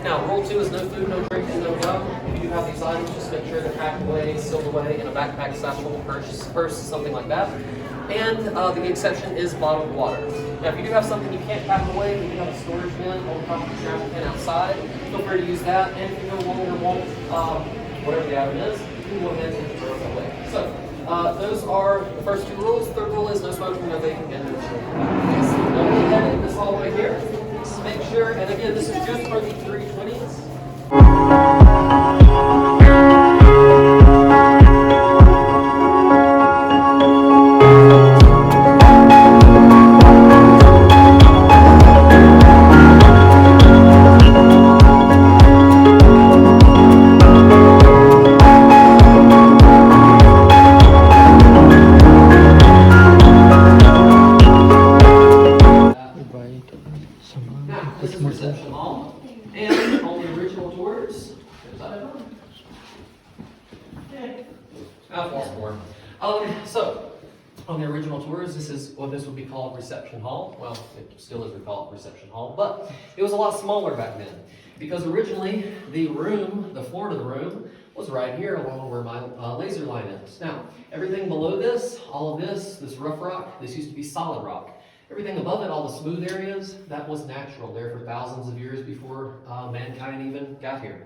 Now, rule 2 is no food, no drink, and no gum. If you do have these items, just make sure they're packed away, sealed away in a backpack, satchel, purse, something like that. And the exception is bottled water. Now, if you do have something you can't pack away, you do have a storage bin on top of the travel bin outside, feel free to use that. And if you no longer want whatever the item is, you can go ahead and throw it away. So, those are the first 2 rules. Third rule is no smoking, no vaping, and no children. Now, we'll head in this hallway here. Just make sure, and again, this is just for the 320s. This is reception hall, and on the original tours, I've lost more. So, on the original tours, this is what this would be called reception hall. Well, it still is, we call it reception hall, but it was a lot smaller back then. Because originally, the floor to the room, was right here along where my laser line is. Now, everything below this, all of this rough rock, this used to be solid rock. Everything above it, all the smooth areas, that was natural there for thousands of years before mankind even got here.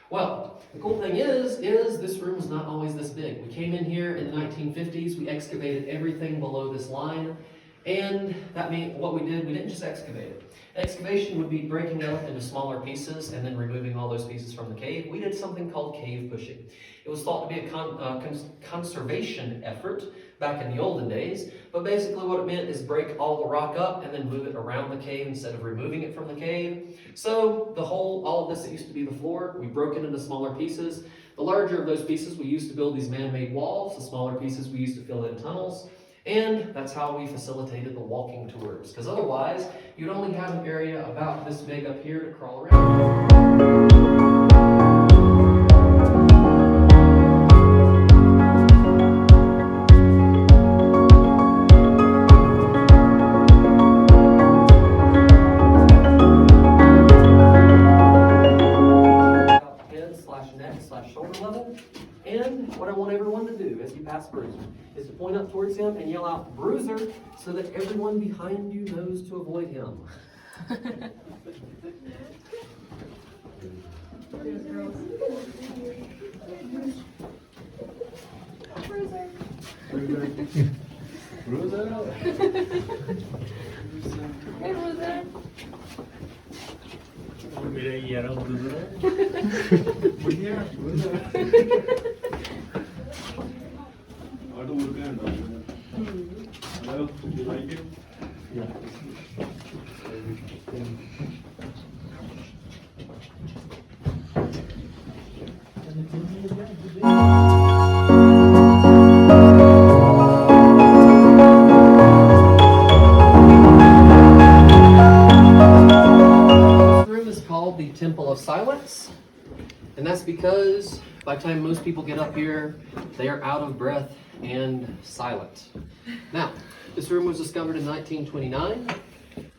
Well, the cool thing is this room is not always this big. We came in here in the 1950s, we excavated everything below this line, and that means what we did, we didn't just excavate it. Excavation would be breaking it up into smaller pieces and then removing all those pieces from the cave. We did something called cave pushing. It was thought to be a conservation effort back in the olden days, but basically what it meant is break all the rock up and then move it around the cave instead of removing it from the cave. So all of this that used to be the floor, we broke it into smaller pieces. The larger of those pieces we used to build these man-made walls, the smaller pieces we used to fill in tunnels. And that's how we facilitated the walking tours, because otherwise you'd only have an area about this big up here to crawl around. Head/neck/shoulder level. And what I want everyone to do as you pass Bruiser is to point up towards him and yell out Bruiser so that everyone behind you knows to avoid him. Bruiser. Bruiser. Hey, Bruiser. मेरे यारों Bruiser. बढ़िया Bruiser. How to work and hello, do you like it? Yeah. The Temple of Silence, and that's because by the time most people get up here, they are out of breath and silent. Now, this room was discovered in 1929,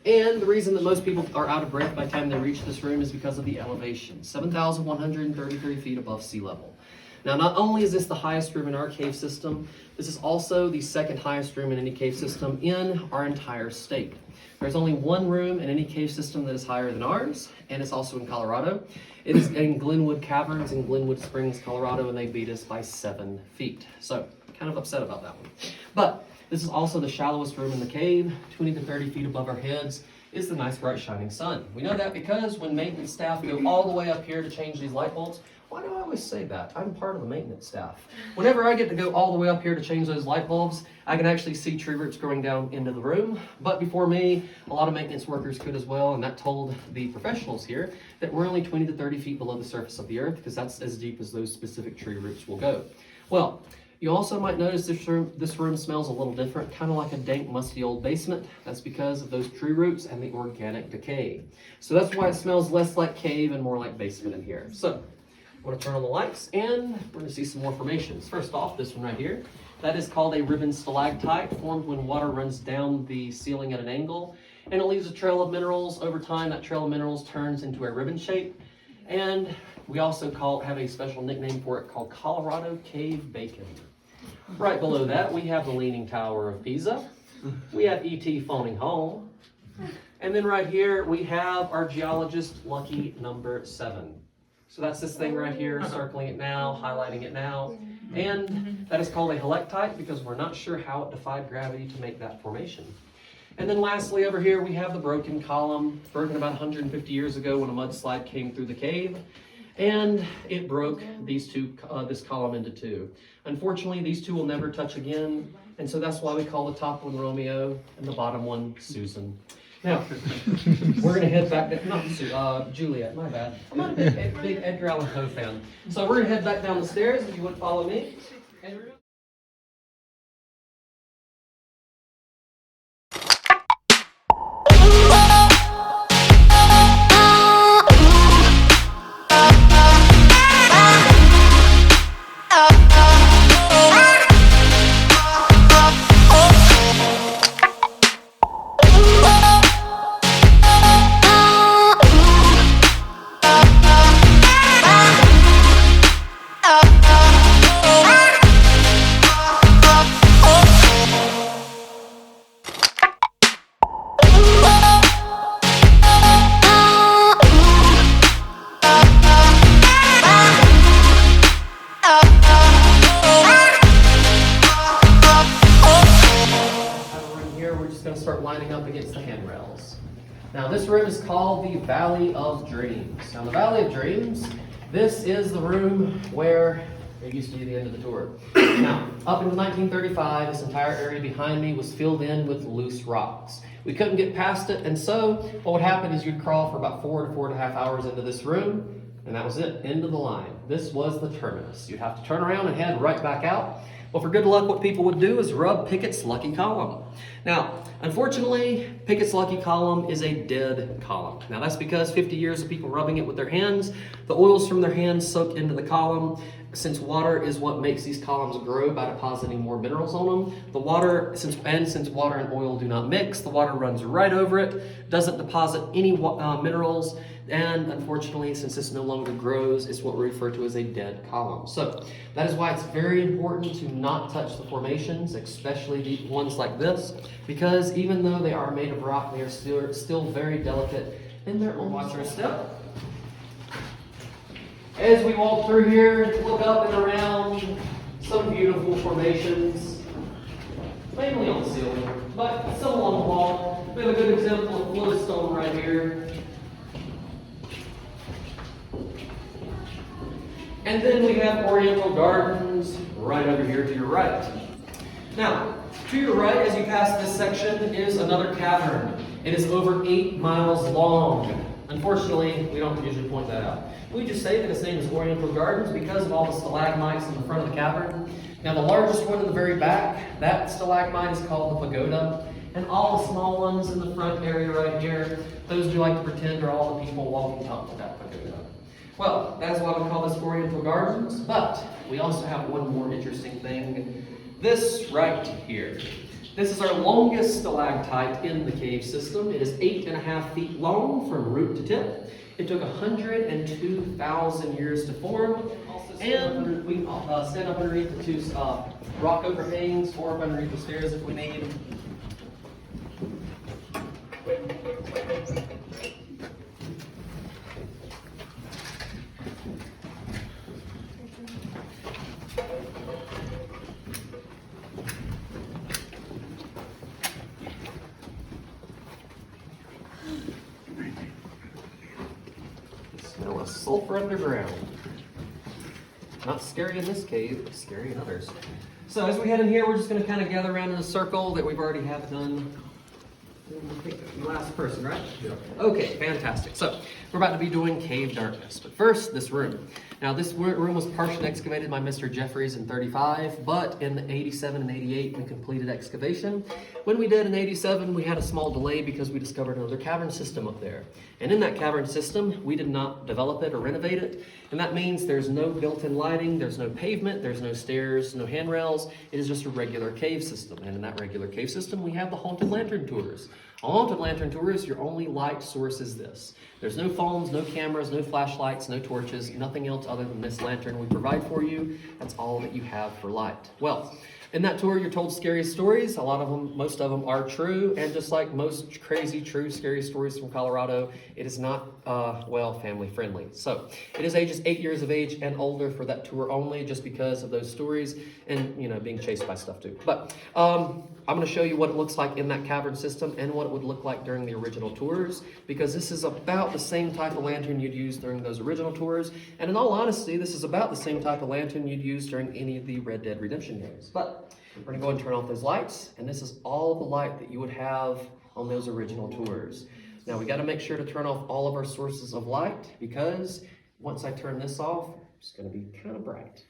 and the reason that most people are out of breath by the time they reach this room is because of the elevation, 7,133 feet above sea level. Now, not only is this the highest room in our cave system, this is also the second highest room in any cave system in our entire state. There's only one room in any cave system that is higher than ours, and it's also in Colorado. It is in Glenwood Caverns in Glenwood Springs, Colorado, and they beat us by 7 feet. So, kind of upset about that one. But this is also the shallowest room in the cave, 20 to 30 feet above our heads is the nice bright shining sun. We know that because when maintenance staff go all the way up here to change these light bulbs, why do I always say that? I'm part of the maintenance staff. Whenever I get to go all the way up here to change those light bulbs, I can actually see tree roots growing down into the room. But before me, a lot of maintenance workers could as well, and that told the professionals here that we're only 20 to 30 feet below the surface of the earth because that's as deep as those specific tree roots will go. Well, you also might notice this room smells a little different, kind of like a dank, musty old basement. That's because of those tree roots and the organic decay. So that's why it smells less like cave and more like basement in here. So I'm going to turn on the lights and we're going to see some more formations. First off, this one right here. That is called a ribbon stalactite, formed when water runs down the ceiling at an angle. And it leaves a trail of minerals. Over time, that trail of minerals turns into a ribbon shape. And we also have a special nickname for it called Colorado Cave Bacon. Right below that, we have the Leaning Tower of Pisa. We have E.T. phoning home. And then right here, we have our geologist lucky number 7. So that's this thing right here, circling it now, highlighting it now. And that is called a stalactite because we're not sure how it defied gravity to make that formation. And then lastly, over here, we have the broken column, broken about 150 years ago when a mudslide came through the cave. And it broke this column into 2. Unfortunately, these 2 will never touch again. And so that's why we call the top one Romeo and the bottom one Susan. Now, we're going to head back down, Juliet, my bad. I'm not a big Edgar Allan Poe fan. So we're going to head back down the stairs if you would follow me. Start lining up against the handrails. Now this room is called the Valley of Dreams. Now the Valley of Dreams, this is the room where it used to be the end of the tour. Now, up until 1935, this entire area behind me was filled in with loose rocks. We couldn't get past it, and so what would happen is you'd crawl for about 4 to 4.5 hours into this room, and that was it, end of the line. This was the terminus. You'd have to turn around and head right back out. Well, for good luck, what people would do is rub Pickett's lucky column. Now, unfortunately, Pickett's lucky column is a dead column. Now, that's because 50 years of people rubbing it with their hands, the oils from their hands soaked into the column. Since water is what makes these columns grow by depositing more minerals on them, since water and oil do not mix, the water runs right over it, doesn't deposit any minerals, and unfortunately, since this no longer grows, it's what we refer to as a dead column. So that is why it's very important to not touch the formations, especially the ones like this, because even though they are made of rock, they are still very delicate in their own. Watch our step. As we walk through here, look up and around, some beautiful formations, mainly on the ceiling, but some along the wall. We have a good example of flowstone right here. And then we have Oriental Gardens right over here to your right. Now, to your right, as you pass this section, is another cavern. It is over 8 miles long. Unfortunately, we don't usually point that out. We just say that its name is Oriental Gardens because of all the stalagmites in the front of the cavern. Now, the largest one in the very back, that stalagmite is called the pagoda. And all the small ones in the front area right here, those we like to pretend are all the people walking up to that pagoda. Well, that's why we call this Oriental Gardens, but we also have one more interesting thing. This right here. This is our longest stalactite in the cave system. It is 8.5 feet long from root to tip. It took 102,000 years to form. And we stand up underneath the 2 rock overhangs, or up underneath the stairs if we need. Smell of sulfur underground. Not scary in this cave, but scary in others. So as we head in here, we're just going to kind of gather around in a circle that we've already have done. Last person, right? Yeah. Okay, fantastic. So we're about to be doing cave darkness. But first, this room. Now, this room was partially excavated by Mr. Jeffries in 35, but in 87 and 88, we completed excavation. When we did in 87, we had a small delay because we discovered another cavern system up there. And in that cavern system, we did not develop it or renovate it. And that means there's no built-in lighting, there's no pavement, there's no stairs, no handrails. It is just a regular cave system. And in that regular cave system, we have the haunted lantern tours. On haunted lantern tours, your only light source is this. There's no phones, no cameras, no flashlights, no torches, nothing else other than this lantern we provide for you. That's all that you have for light. Well, in that tour, you're told scary stories. A lot of them, most of them are true. And just like most crazy, true, scary stories from Colorado, it is not, well, family friendly. So it is ages 8 years of age and older for that tour only, just because of those stories and, you know, being chased by stuff too. But I'm going to show you what it looks like in that cavern system and what it would look like during the original tours, because this is about the same type of lantern you'd use during those original tours. And in all honesty, this is about the same type of lantern you'd use during any of the Red Dead Redemption games. But we're going to go and turn off those lights, and this is all the light that you would have on those original tours. Now we got to make sure to turn off all of our sources of light, because once I turn this off, it's going to be kind of bright.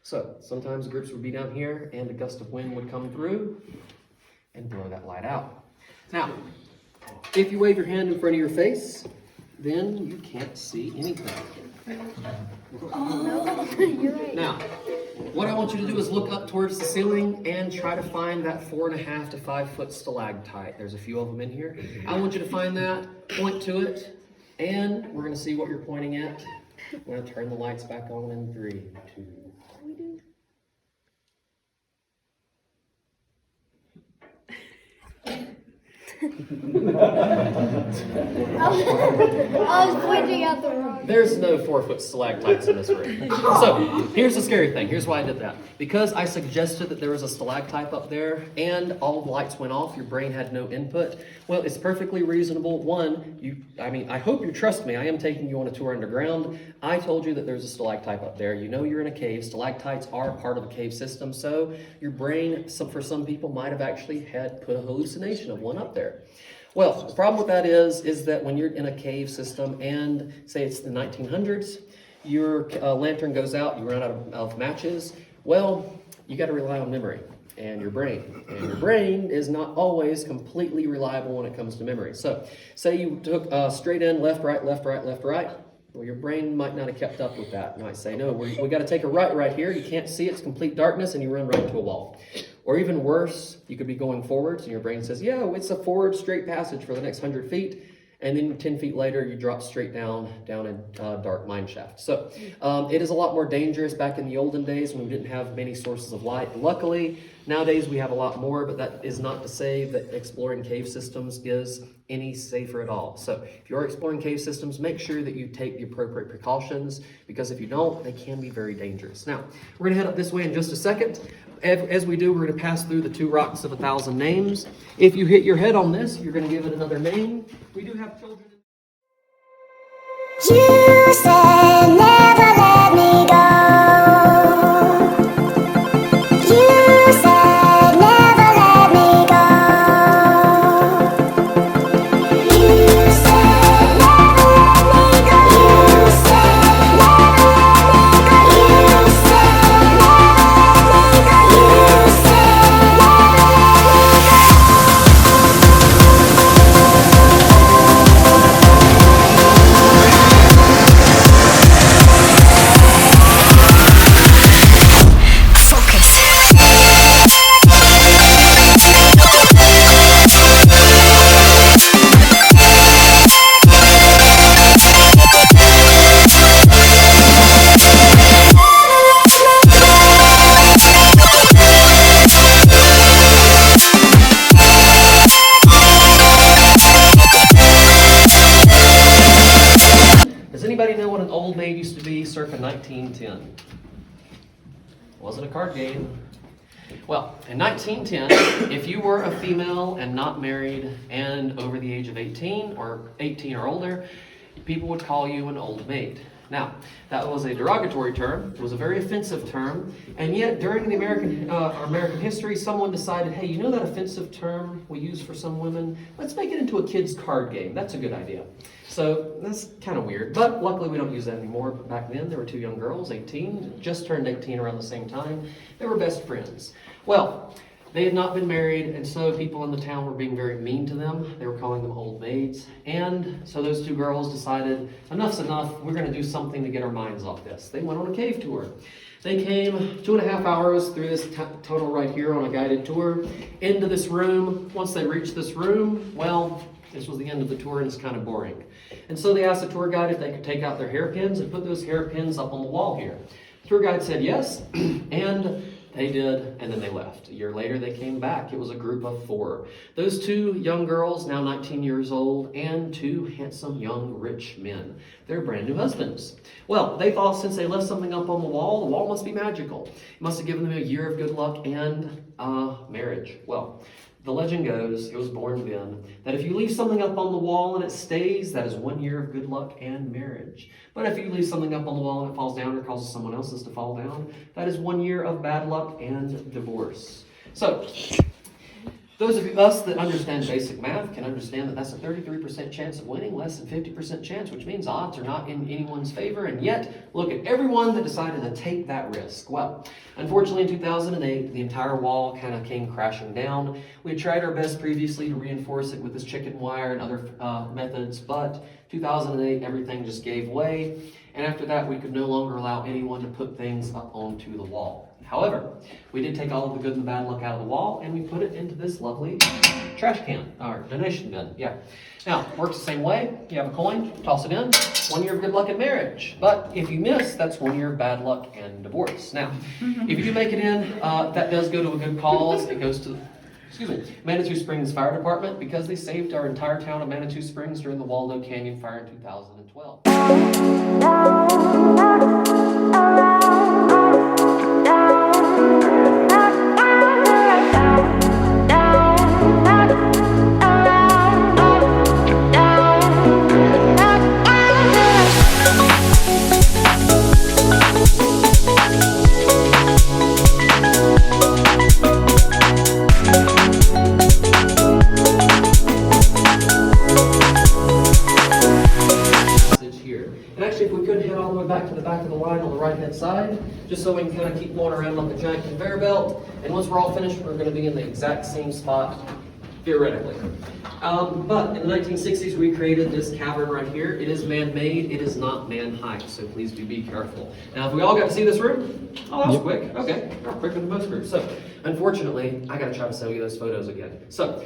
So sometimes groups would be down here and a gust of wind would come through and blow that light out. Now, if you wave your hand in front of your face, then you can't see anything. Oh, no, you're right. Now, what I want you to do is look up towards the ceiling and try to find that 4.5 to 5 foot stalactite. There's a few of them in here. I want you to find that, point to it, and we're going to see what you're pointing at. I'm going to turn the lights back on in 3, 2. I was pointing out the wrong. There's no 4-foot stalactites in this room. So here's the scary thing. Here's why I did that. Because I suggested that there was a stalactite up there and all the lights went off, your brain had no input. Well, it's perfectly reasonable. One, I hope you trust me. I am taking you on a tour underground. I told you that there's a stalactite up there. You know you're in a cave. Stalactites are part of a cave system. So your brain, for some people, might have actually put a hallucination of one up there. Well, the problem with that is that when you're in a cave system and say it's the 1900s, your lantern goes out, you run out of matches, well, you got to rely on memory and your brain. And your brain is not always completely reliable when it comes to memory. So say you took straight in, left, right, left, right, left, right. Well, your brain might not have kept up with that. You might say, no, we got to take a right here. You can't see it. It's complete darkness, and you run right into a wall. Or even worse, you could be going forwards, and your brain says, yeah, it's a forward straight passage for the next 100 feet. And then 10 feet later, you drop straight down a dark mine shaft. So it is a lot more dangerous back in the olden days when we didn't have many sources of light. Luckily, nowadays we have a lot more, but that is not to say that exploring cave systems is any safer at all. So if you're exploring cave systems, make sure that you take the appropriate precautions, because if you don't, they can be very dangerous. Now, we're going to head up this way in just a second. As we do, we're going to pass through the 2 rocks of 1,000 names. If you hit your head on this, you're going to give it another name. We do have children. You said never let me go. You said never let me go. You said never let me go. You said never let me go. You said never let me go. You said Does anybody know what an old maid used to be circa 1910? Wasn't a card game. Well, in 1910, if you were a female and not married and over the age of 18 or older, people would call you an old maid. Now, that was a derogatory term. It was a very offensive term. And yet, during the American history, someone decided, hey, you know that offensive term we use for some women? Let's make it into a kid's card game. That's a good idea. So that's kind of weird. But luckily, we don't use that anymore. But back then, there were 2 young girls, 18, just turned 18 around the same time. They were best friends. Well, They had not been married, and so people in the town were being very mean to them. They were calling them old maids. And so those two girls decided, enough's enough, we're gonna do something to get our minds off this. They went on a cave tour. They came 2.5 hours through this tunnel right here on a guided tour into this room. Once they reached this room, well, this was the end of the tour and it's kind of boring. And so they asked the tour guide if they could take out their hairpins and put those hairpins up on the wall here. The tour guide said yes, and they did, and then they left. A year later, they came back. It was a group of 4. Those 2 young girls, now 19 years old, and 2 handsome, young, rich men. They're brand new husbands. Well, they thought since they left something up on the wall must be magical. It must have given them a year of good luck and marriage. Well, the legend goes, it was born then, that if you leave something up on the wall and it stays, that is 1 year of good luck and marriage. But if you leave something up on the wall and it falls down or causes someone else's to fall down, that is 1 year of bad luck and divorce. So, those of us that understand basic math can understand that that's a 33% chance of winning, less than 50% chance, which means odds are not in anyone's favor. And yet, look at everyone that decided to take that risk. Well, unfortunately in 2008, the entire wall kind of came crashing down. We had tried our best previously to reinforce it with this chicken wire and other methods, but 2008, everything just gave way. And after that, we could no longer allow anyone to put things up onto the wall. However, we did take all of the good and the bad luck out of the wall and we put it into this lovely trash can, or donation bin, yeah. Now, it works the same way. You have a coin, toss it in, 1 year of good luck and marriage. But if you miss, that's 1 year of bad luck and divorce. Now, if you do make it in, that does go to a good cause. It goes to, Manitou Springs Fire Department because they saved our entire town of Manitou Springs during the Waldo Canyon fire in 2012. Back to the back of the line on the right hand side, just so we can kind of keep going around like a giant conveyor belt. And once we're all finished, we're going to be in the exact same spot, theoretically. But in the 1960s, we created this cavern right here. It is man-made, it is not man-high, so please be careful. Now, if we all got to see this room, oh, that was quick. Okay, quicker than most groups. So, unfortunately, I got to try to show you those photos again. So,